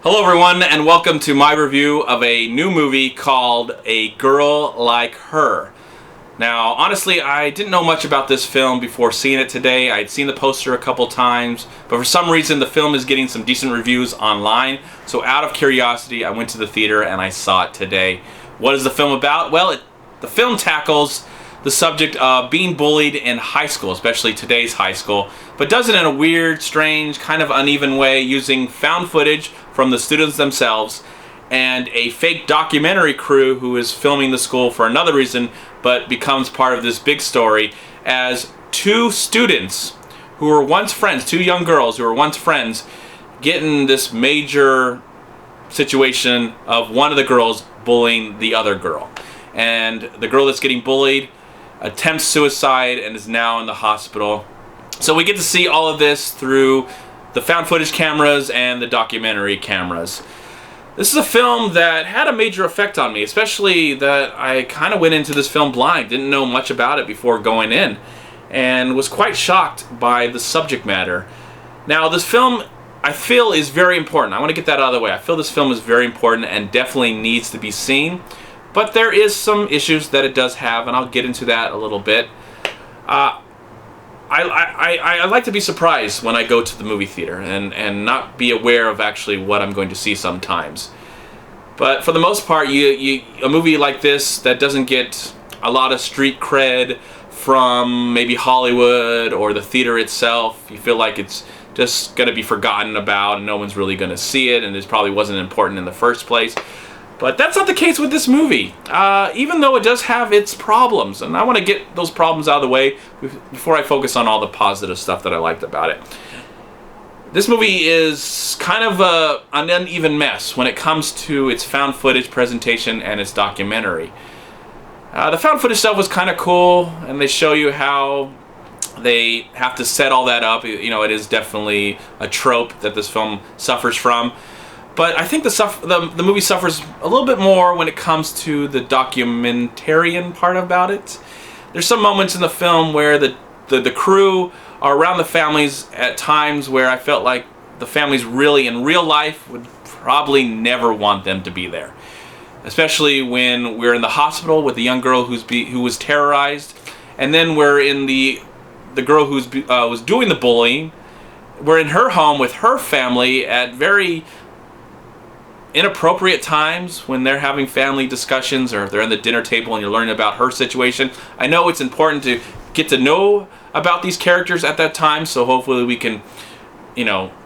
Hello everyone, and welcome to my review of a new movie called A Girl Like Her. Now, honestly, I didn't know much about this film before seeing it today. I'd seen the poster a couple times, but for some reason the film is getting some decent reviews online, so out of curiosity I went to the theater and I saw it today. What is the film about? Well, the film tackles the subject of being bullied in high school, especially today's high school, but does it in a weird, strange, kind of uneven way using found footage from the students themselves and a fake documentary crew who is filming the school for another reason but becomes part of this big story as two students who were once friends, two young girls who were once friends, get in this major situation of one of the girls bullying the other girl. And the girl that's getting bullied attempts suicide and is now in the hospital. So we get to see all of this through the found footage cameras and the documentary cameras. This is a film that had a major effect on me, especially that I kind of went into this film blind, didn't know much about it before going in, and was quite shocked by the subject matter. Now, this film, I feel, is very important. I want to get that out of the way. I feel this film is very important and definitely needs to be seen. But there is some issues that it does have, and I'll get into that a little bit. I like to be surprised when I go to the movie theater and not be aware of actually what I'm going to see sometimes. But for the most part, a movie like this that doesn't get a lot of street cred from maybe Hollywood or the theater itself, you feel like it's just going to be forgotten about and no one's really going to see it, and it probably wasn't important in the first place. But that's not the case with this movie, even though it does have its problems. And I want to get those problems out of the way before I focus on all the positive stuff that I liked about it. This movie is kind of an uneven mess when it comes to its found footage presentation and its documentary. The found footage stuff was kind of cool, and they show you how they have to set all that up. You know, it is definitely a trope that this film suffers from. But I think the movie suffers a little bit more when it comes to the documentarian part about it. There's some moments in the film where the crew are around the families at times where I felt like the families really in real life would probably never want them to be there. Especially when we're in the hospital with the young girl who was terrorized, and then we're in the girl who was doing the bullying. We're in her home with her family at very inappropriate times when they're having family discussions or if they're at the dinner table and you're learning about her situation. I know it's important to get to know about these characters at that time, so hopefully we can,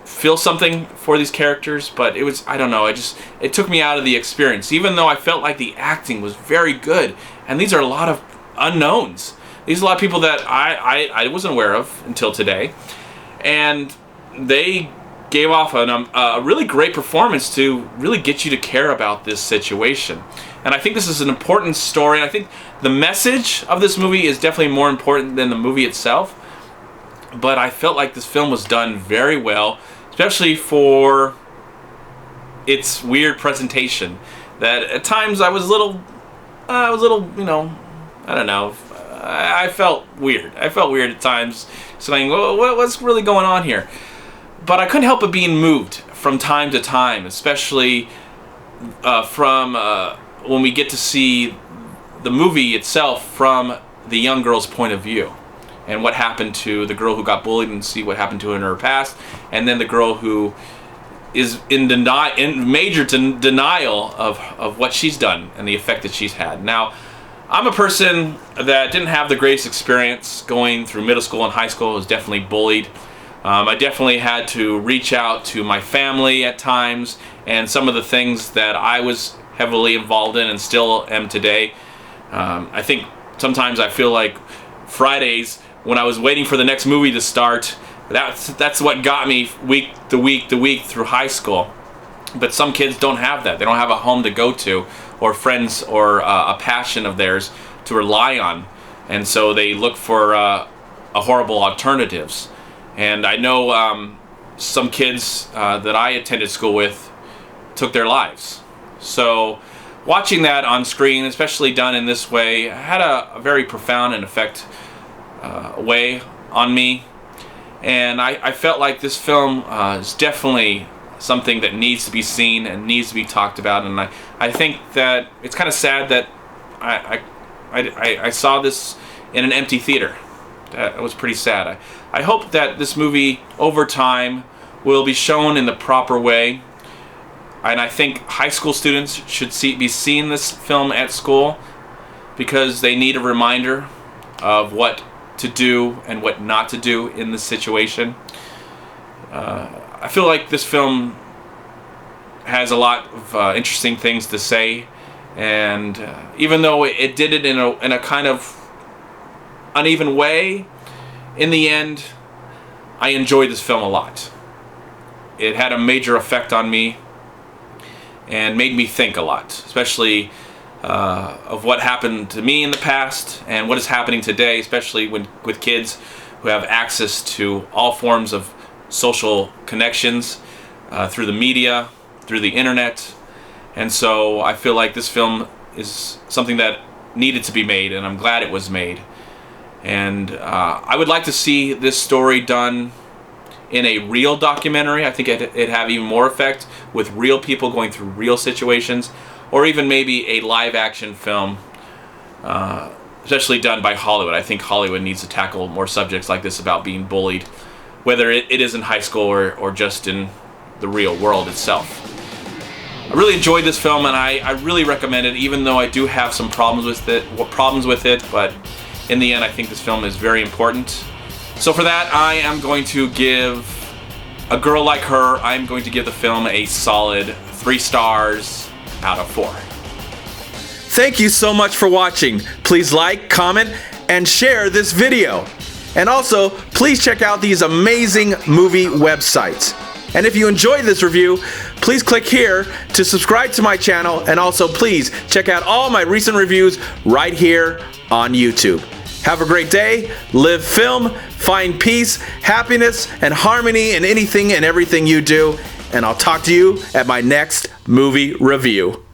feel something for these characters, but it was, I don't know, it took me out of the experience, even though I felt like the acting was very good. And these are a lot of unknowns. These are a lot of people that I wasn't aware of until today. And they gave off a really great performance to really get you to care about this situation. And I think this is an important story. I think the message of this movie is definitely more important than the movie itself. But I felt like this film was done very well, especially for its weird presentation. That at times I was a little, I don't know. I felt weird. I felt weird at times, saying, well, what's really going on here? But I couldn't help but being moved from time to time, especially from when we get to see the movie itself from the young girl's point of view, and what happened to the girl who got bullied and see what happened to her in her past, and then the girl who is in major denial of what she's done and the effect that she's had. Now, I'm a person that didn't have the greatest experience going through middle school and high school. I was definitely bullied. I definitely had to reach out to my family at times, and some of the things that I was heavily involved in and still am today. I think sometimes I feel like Fridays, when I was waiting for the next movie to start, that's what got me week to week through high school. But some kids don't have that. They don't have a home to go to, or friends, or a passion of theirs to rely on. And so they look for horrible alternatives. And I know some kids that I attended school with took their lives. So watching that on screen, especially done in this way, had a very profound and effect way on me. And I felt like this film is definitely something that needs to be seen and needs to be talked about. And I think that it's kind of sad that I saw this in an empty theater. That was pretty sad. I hope that this movie over time will be shown in the proper way. And I think high school students should be seeing this film at school, because they need a reminder of what to do and what not to do in this situation. I feel like this film has a lot of interesting things to say, and even though it did it in a kind of uneven way, in the end, I enjoyed this film a lot. It had a major effect on me and made me think a lot, especially of what happened to me in the past and what is happening today, especially with kids who have access to all forms of social connections through the media, through the internet. And so I feel like this film is something that needed to be made, and I'm glad it was made. And I would like to see this story done in a real documentary. I think it'd have even more effect with real people going through real situations, or even maybe a live action film, especially done by Hollywood. I think Hollywood needs to tackle more subjects like this about being bullied, whether it is in high school or just in the real world itself. I really enjoyed this film, and I really recommend it, even though I do have some problems with it, but in the end I think this film is very important. So for that, I am going to give A Girl Like Her, I'm going to give the film a solid 3 stars out of 4. Thank you so much for watching. Please like, comment, and share this video. And also, please check out these amazing movie websites. And if you enjoyed this review, please click here to subscribe to my channel, and also please check out all my recent reviews right here on YouTube. Have a great day, live film, find peace, happiness, and harmony in anything and everything you do, and I'll talk to you at my next movie review.